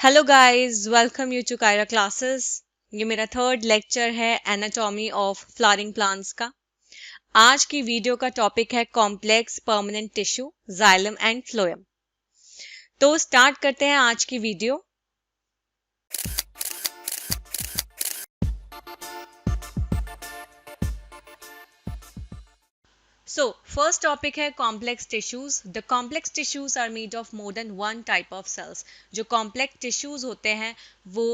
Hello guys, welcome you to Kaira classes. ये मेरा third lecture है एनाटॉमी ऑफ फ्लावरिंग प्लांट्स का। आज की वीडियो का टॉपिक है complex permanent tissue xylem and phloem. तो स्टार्ट करते हैं आज की वीडियो। So, first topic है complex tissues. The complex tissues are made of more than one type of cells. जो complex tissues होते हैं वो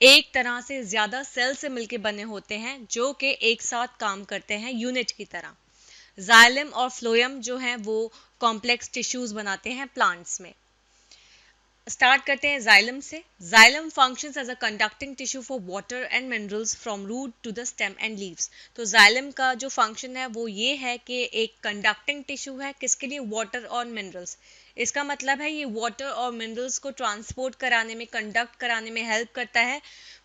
एक तरह से ज़्यादा सेल से मिलके बने होते हैं जो कि एक साथ काम करते हैं यूनिट की तरह। जाइलम और फ्लोएम जो हैं वो कॉम्प्लेक्स टिश्यूज बनाते हैं प्लांट्स में। स्टार्ट करते हैं जाइलम से। Xylem functions as a conducting tissue for water and minerals from root to the stem and leaves. तो जाइलम का जो फंक्शन है वो ये है कि एक कंडक्टिंग टिश्यू है, किसके लिए? वाटर और मिनरल्स। इसका मतलब है ये वाटर और मिनरल्स को ट्रांसपोर्ट कराने में, कंडक्ट कराने में हेल्प करता है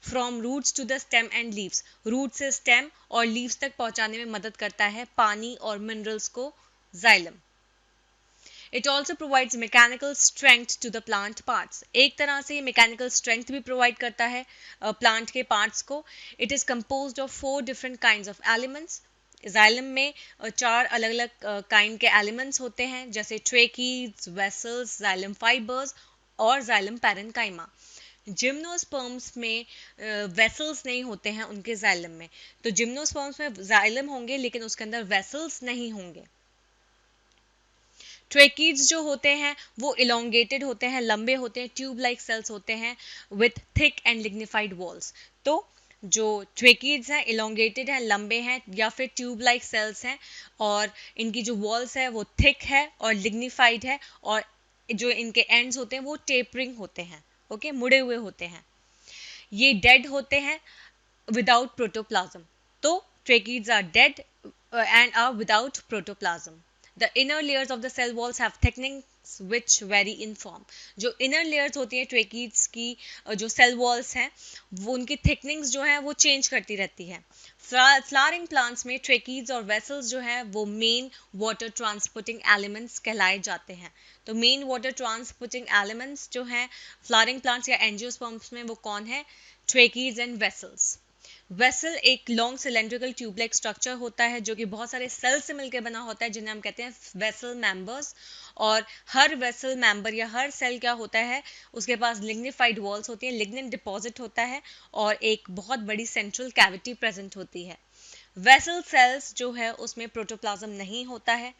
from roots to the stem and leaves. Root से स्टेम और लीव्स तक पहुंचाने में मदद करता है पानी और मिनरल्स को xylem. It also provides mechanical strength to the plant parts. एक तरह से mechanical strength भी provide करता है plant के parts को. It is composed of 4 different kinds of elements. Xylem में 4 अलग अलग kind के elements होते हैं, जैसे trachees, vessels, xylem fibers और xylem parenchyma. जिम्नोस्पर्म्स में वेसल्स नहीं होते हैं उनके जाइलम में। तो जिम्नोस्पर्म्स में जाइलम होंगे लेकिन उसके अंदर वेसल्स नहीं होंगे। ट्रेकीड्स जो होते हैं वो इलोंगेटेड होते हैं, लंबे होते हैं, ट्यूब लाइक सेल्स होते हैं with thick and lignified walls. तो जो ट्रेकीड्स हैं इलोंगेटेड हैं, लंबे हैं या फिर ट्यूब लाइक सेल्स हैं और इनकी जो वॉल्स है वो थिक है और लिग्निफाइड है और जो इनके एंड्स होते हैं वो टेपरिंग होते हैं, ओके, मुड़े हुए होते हैं। ये डेड होते हैं विदाउट प्रोटोप्लाज्म। तो tracheids are dead and are without protoplasm. The inner layers of the cell walls have thicknings which vary in form. जो inner layers होती हैं ट्रेकीड्स की, जो cell walls हैं वो उनकी thicknings जो है वो change करती रहती है। फ्लावरिंग प्लांट्स में ट्रेकीड्स और वेसल्स जो है वो मेन वाटर ट्रांसपोर्टिंग एलिमेंट्स कहलाए जाते हैं। तो मेन वाटर ट्रांसपोर्टिंग एलिमेंट्स जो हैं फ्लावरिंग प्लांट्स या एंजियोस्पर्म्स में वो कौन है? Tracheids and vessels. वेसल एक लॉन्ग सिलेंड्रिकल ट्यूबलाइक स्ट्रक्चर होता है जो कि बहुत सारे सेल से मिलकर बना होता है जिन्हें हम कहते हैं वेसल मेंबर्स। और हर वेसल मेंबर या हर सेल क्या होता है, उसके पास लिग्निफाइड वॉल्स होती हैं, लिग्निन डिपॉजिट होता है और एक बहुत बड़ी सेंट्रल कैविटी प्रेजेंट होती है। वेसल सेल्स जो है उसमें प्रोटोप्लाज्म नहीं होता है।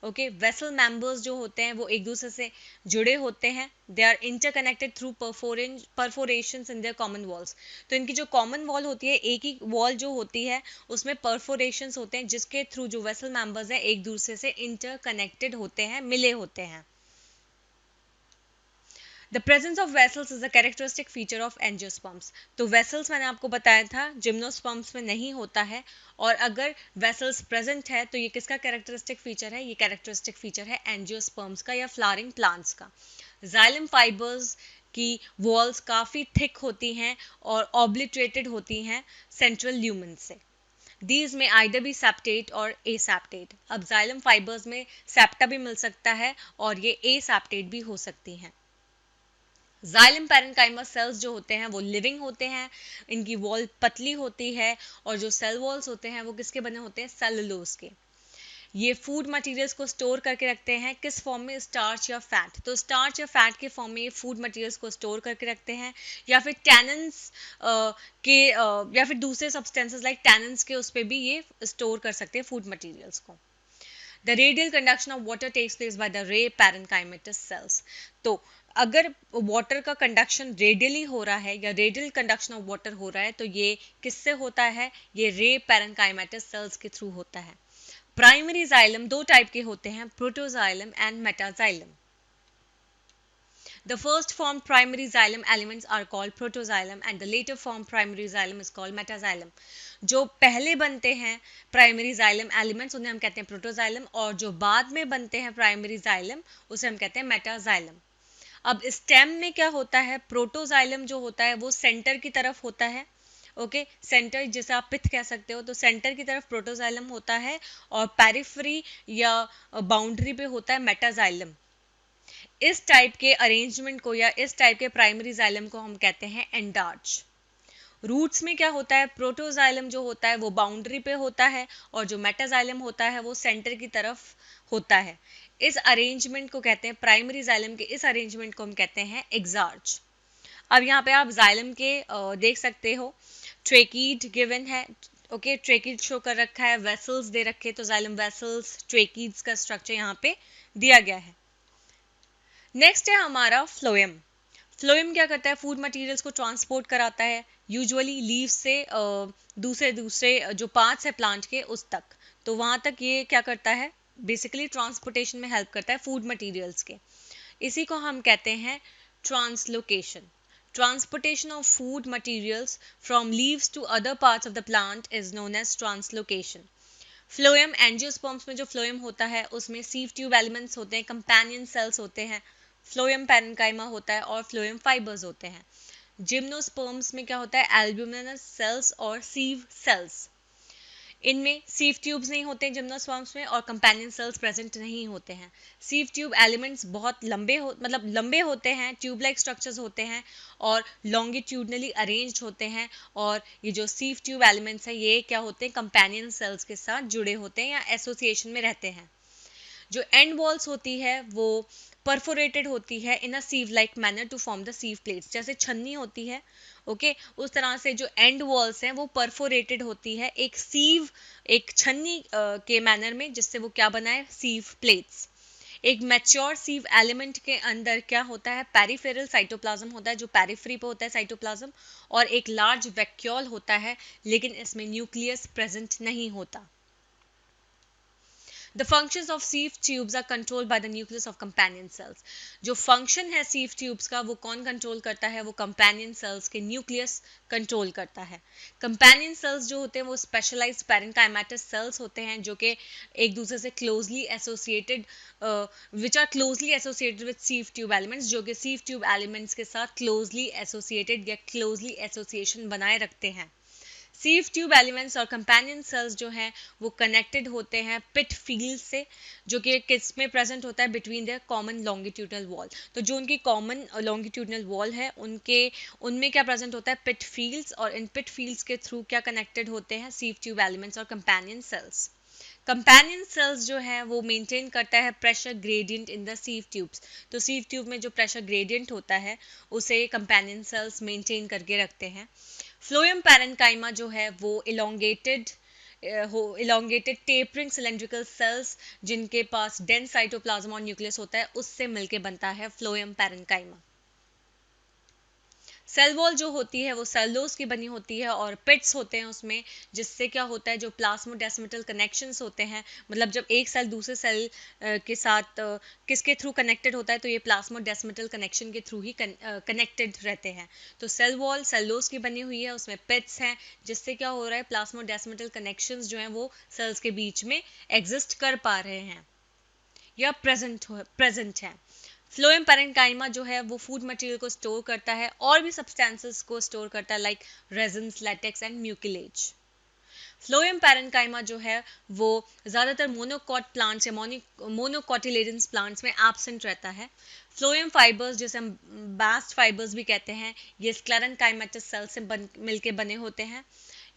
ओके, वेसल मेंबर्स जो होते हैं वो एक दूसरे से जुड़े होते हैं। They are interconnected through perforations in their common walls. तो इनकी जो कॉमन वॉल होती है, एक ही वॉल जो होती है उसमें परफोरेशंस होते हैं जिसके थ्रू जो वेसल मेंबर्स हैं एक दूसरे से इंटरकनेक्टेड होते हैं, मिले होते हैं। The presence of vessels is a characteristic feature of angiosperms. तो vessels मैंने आपको बताया था जिम्नोस्पर्म्स में नहीं होता है, और अगर vessels present है तो ये किसका characteristic feature है? ये characteristic feature है angiosperms का या flowering plants का। Xylem fibers की walls काफ़ी thick होती हैं और obliterated होती हैं central lumen से। These में either be septate और aseptate। अब xylem fibers में septa भी मिल सकता है और ये aseptate भी हो सकती हैं। जाइलम पैरेन्काइमा सेल्स जो होते हैं वो लिविंग होते हैं, इनकी वॉल पतली होती है और जो सेल वॉल्स होते हैं वो किसके बने होते हैं? सेलुलोज के। ये फूड मटेरियल्स को स्टोर करके रखते हैं किस फॉर्म में? स्टार्च या फैट। तो स्टार्च या फैट के फॉर्म में ये फूड मटेरियल्स को स्टोर करके रखते हैं या फिर टैनिन्स या फिर दूसरे सब्सटेंसेस लाइक टैनिन्स के उस पर भी ये स्टोर कर सकते हैं फूड मटेरियल्स को। The radial conduction of water takes place by the ray parenchymatous cells. तो अगर वाटर का कंडक्शन रेडियली हो रहा है या रेडियल कंडक्शन ऑफ वाटर हो रहा है तो ये किससे होता है? ये रे पैरेंकाइमेटस सेल्स के थ्रू होता है। प्राइमरी जाइलम दो टाइप के होते हैं, protoxylem and metaxylem. The first formed primary xylem elements are called protoxylem and the later formed primary xylem is called metaxylem. जो पहले बनते हैं प्राइमरी जाइलम एलिमेंट्स उन्हें हम कहते हैं प्रोटोजाइलम और जो बाद में बनते हैं प्राइमरी जाइलम उसे हम कहते हैं मेटाजाइलम। अब स्टेम में क्या होता है? प्रोटोजाइलम जो होता है वो सेंटर की तरफ होता है। ओके, सेंटर जिसे आप पिथ कह सकते हो, तो सेंटर की तरफ प्रोटोजाइलम होता है और पेरिफेरी या बाउंड्री पे होता है मेटाजाइलम। इस टाइप के अरेंजमेंट को या इस टाइप के प्राइमरी जाइलम को हम कहते हैं एंडार्च। रूट्स में क्या होता है, प्रोटोजाइलम जो होता है वो बाउंड्री पे होता है और जो मेटाजाइलम होता है वो सेंटर की तरफ होता है। इस अरेंजमेंट को कहते हैं, प्राइमरी जाइलम के इस अरेंजमेंट को हम कहते हैं एग्जार्च। अब यहाँ पे आप जाइलम के देख सकते हो, ट्रेकीड गिवन है, ओके, ट्रेकीड शो कर रखा है, वेसल्स दे रखे, तो जाइलम वेसल्स, ट्रेकीड्स का स्ट्रक्चर यहाँ पे दिया गया है। नेक्स्ट है हमारा फ्लोएम। फ्लोएम क्या करता है, फूड मटेरियल्स को ट्रांसपोर्ट कराता है, यूजुअली लीव से दूसरे दूसरे जो पार्ट्स है प्लांट के उस तक, तो वहां तक ये क्या करता है, बेसिकली ट्रांसपोर्टेशन में हेल्प करता है फूड मटेरियल्स के। इसी को हम कहते हैं translocation. Transportation of food materials from leaves to other parts of the plant is known as translocation. Phloem, angiosperms में जो फ्लोएम होता है उसमें सीव ट्यूब एलिमेंट्स होते हैं, कंपेनियन सेल्स होते हैं, फ्लोएम पैरेन्काइमा होता है और फ्लोएम फाइबर्स होते हैं। जिम्नोस्पर्म्स में क्या होता है, एल्ब्यूमिनस सेल्स और सीव सेल्स। इनमें सीव ट्यूब्स नहीं होते हैं जिम्नोस्पर्म्स में और कंपेनियन सेल्स प्रेजेंट नहीं होते हैं। सीव ट्यूब एलिमेंट्स बहुत लंबे होते हैं, ट्यूब लाइक स्ट्रक्चर्स होते हैं और लॉन्गिट्यूडनली अरेंज्ड होते हैं। और ये जो सीव ट्यूब एलिमेंट्स हैं ये क्या होते हैं, कंपेनियन सेल्स के साथ जुड़े होते हैं या एसोसिएशन में रहते हैं। जो एंड वॉल्स होती है वो परफोरेटेड होती है in a sieve like manner to form the sieve plates. जैसे छन्नी होती है, ओके, उस तरह से जो एंड वॉल्स हैं वो परफोरेटेड होती है एक सीव, एक छन्नी के मैनर में, जिससे वो क्या बनाए, सीव प्लेट्स। एक मैच्योर सीव एलिमेंट के अंदर क्या होता है, पेरिफेरल साइटोप्लाज्म होता है जो पेरिफेरी पे होता है साइटोप्लाज्म, और एक लार्ज वैक्यूल होता है, लेकिन इसमें न्यूक्लियस प्रेजेंट नहीं होता। The functions of sieve tubes are controlled by the nucleus of companion cells. जो function है sieve tubes का वो कौन control करता है, वो companion cells के nucleus control करता है। companion cells जो होते हैं वो specialized parenchymatous cells होते हैं जो कि एक दूसरे से closely associated which are closely associated with sieve tube elements, जो कि sieve tube elements के साथ closely associated या closely association बनाए रखते हैं। सीव ट्यूब एलिमेंट्स और कंपेनियन सेल्स जो हैं वो कनेक्टेड होते हैं पिट फील्ड से, जो कि किस में प्रेजेंट होता है, between their common longitudinal wall. तो जो उनकी कॉमन लॉन्गिट्यूडनल वॉल है उनमें क्या प्रेजेंट होता है, पिट फील्ड्स, और इन पिट फील्ड्स के थ्रू क्या कनेक्टेड होते हैं, सीव ट्यूब एलिमेंट्स और कंपेनियन सेल्स। कंपेनियन सेल्स जो है वो मेंटेन करता है pressure gradient in the sieve tubes. तो सीव ट्यूब में जो प्रेशर ग्रेडियंट होता है उसे कंपेनियन सेल्स मेंटेन करके रखते हैं। फ्लोएम पैरेन्काइमा जो है वो इलोंगेटेड टेपरिंग सिलेंड्रिकल सेल्स जिनके पास डेंस साइटोप्लाज्म और न्यूक्लियस होता है उससे मिलके बनता है फ्लोएम पैरेन्काइमा। सेल वॉल जो होती है वो सेलुलोज की बनी होती है और पिट्स होते हैं उसमें, जिससे क्या होता है, जो प्लाज्मोडेस्माटल कनेक्शंस होते हैं, मतलब जब एक सेल दूसरे सेल के साथ किसके थ्रू कनेक्टेड होता है, तो ये प्लाज्मोडेस्माटल कनेक्शन के थ्रू ही कनेक्टेड रहते हैं। तो सेल वॉल सेलुलोज की बनी हुई है, उसमें पिट्स हैं, जिससे क्या हो रहा है, प्लाज्मोडेस्माटल कनेक्शंस जो हैं वो सेल्स के बीच में एग्जिस्ट कर पा रहे हैं या प्रेजेंट है। फ्लोएम पैरेन्काइमा जो है वो फूड मटेरियल को स्टोर करता है और भी सब्सटेंसेस को स्टोर करता है, like resins, latex and mucilage. Phloem parenchyma जो है वो ज़्यादातर मोनोकॉट प्लांट्स या मोनोकॉटिलेडन्स प्लांट्स में एब्सेंट रहता है। फ्लोएम फाइबर्स, जिसे हम बास्ट फाइबर्स भी कहते हैं, ये स्क्लेरेन्काइमेटस सेल से मिलके बने होते हैं।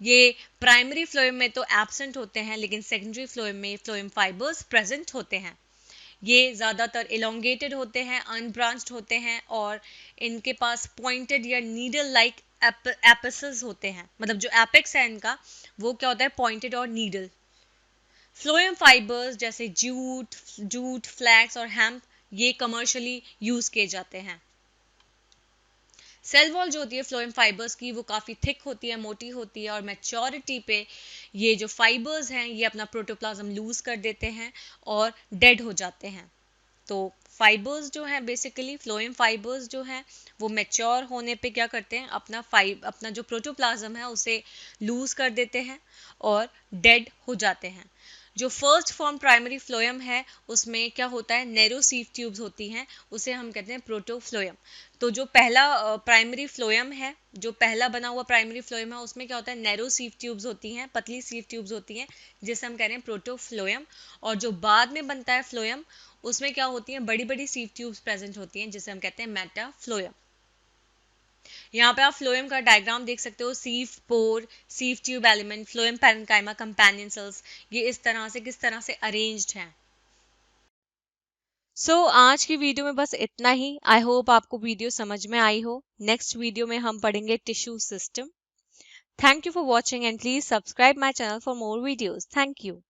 ये प्राइमरी फ्लोएम में तो एब्सेंट होते हैं, लेकिन सेकेंडरी फ्लोएम में फ्लोएम फाइबर्स प्रेजेंट होते हैं। ये ज़्यादातर इलोंगेटेड होते हैं, अनब्रांच्ड होते हैं और इनके पास पॉइंटेड या नीडल लाइक एपिसेस होते हैं, मतलब जो एपेक्स है इनका वो क्या होता है, पॉइंटेड और नीडल। फ्लोएम फाइबर्स जैसे जूट, फ्लैक्स और हेम्प ये कमर्शियली यूज किए जाते हैं। सेल वॉल जो होती है फ्लोएम फाइबर्स की वो काफ़ी थिक होती है, मोटी होती है, और मैच्योरिटी पे ये जो फाइबर्स हैं ये अपना प्रोटोप्लाज्म लूज कर देते हैं और डेड हो जाते हैं। तो फाइबर्स जो हैं, बेसिकली फ्लोएम फाइबर्स जो हैं वो मैच्योर होने पे क्या करते हैं, अपना जो प्रोटोप्लाज्म है उसे लूज कर देते हैं और डेड हो जाते हैं। जो फर्स्ट फॉर्म प्राइमरी फ्लोएम है उसमें क्या होता है, नैरो सीव ट्यूब्स होती हैं, उसे हम कहते हैं प्रोटोफ्लोएम। तो जो पहला प्राइमरी फ्लोएम है, जो पहला बना हुआ प्राइमरी फ्लोएम है, उसमें क्या होता है, नैरो सीव ट्यूब्स होती हैं, पतली सीव ट्यूब्स होती हैं, जिसे हम कह रहे हैं प्रोटोफ्लोएम। और जो बाद में बनता है फ्लोएम, उसमें क्या होती हैं, बड़ी बड़ी सीव ट्यूब्स प्रेजेंट होती हैं, जिसे हम कहते हैं मेटाफ्लोएम। यहाँ पे आप फ्लोएम का डायग्राम देख सकते हो, sieve pore, sieve tube element, phloem parenchyma, companion cells, ये इस तरह से किस तरह से अरेंज्ड हैं। आज की वीडियो में बस इतना ही। आई होप आपको वीडियो समझ में आई हो। नेक्स्ट वीडियो में हम पढ़ेंगे tissue system. Thank you for watching and please subscribe my channel for more videos. Thank you.